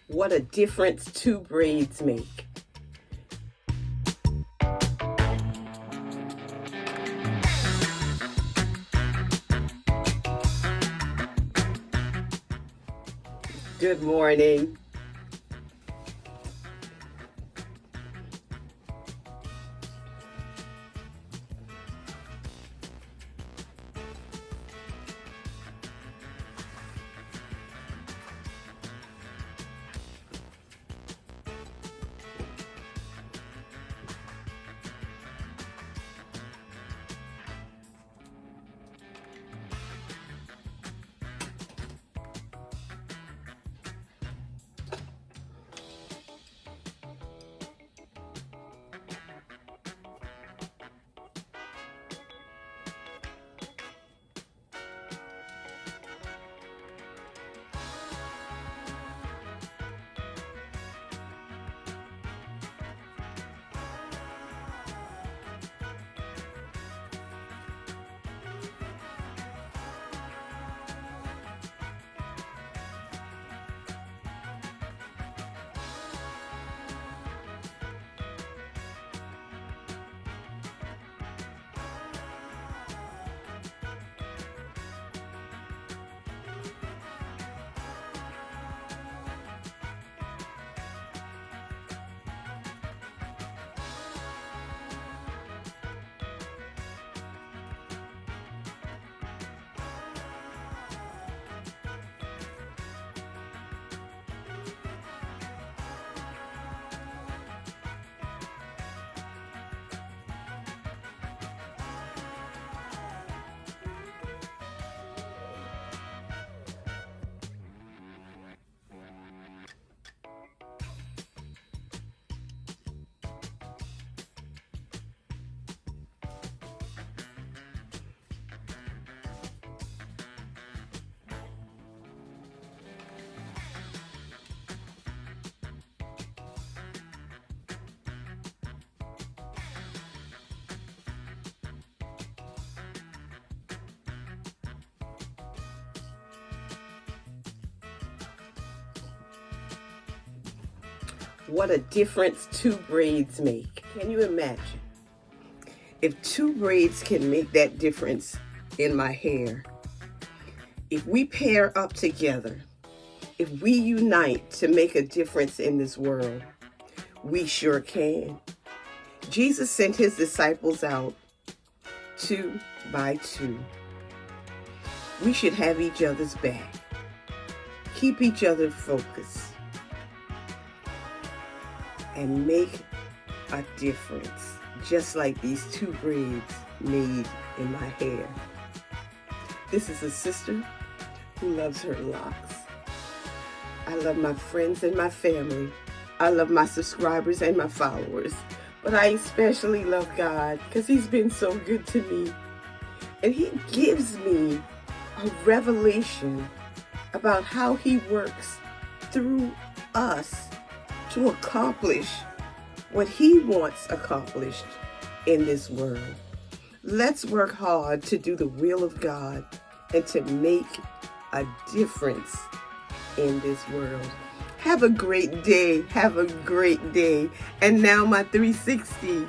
What a difference two braids make. Good morning. What a difference two braids make. Can you imagine? If two braids can make that difference in my hair, if we pair up together, if we unite to make a difference in this world, we sure can. Jesus sent his disciples out 2 by 2. We should have each other's back. Keep each other focused. And make a difference, just like these two braids made in my hair. This is a sister who loves her locks. I love my friends and my family. I love my subscribers and my followers. But I especially love God because he's been so good to me. And he gives me a revelation about how he works through us to accomplish what he wants accomplished in this world. Let's work hard to do the will of God and to make a difference in this world. Have a great day. Have a great day. And now my 360.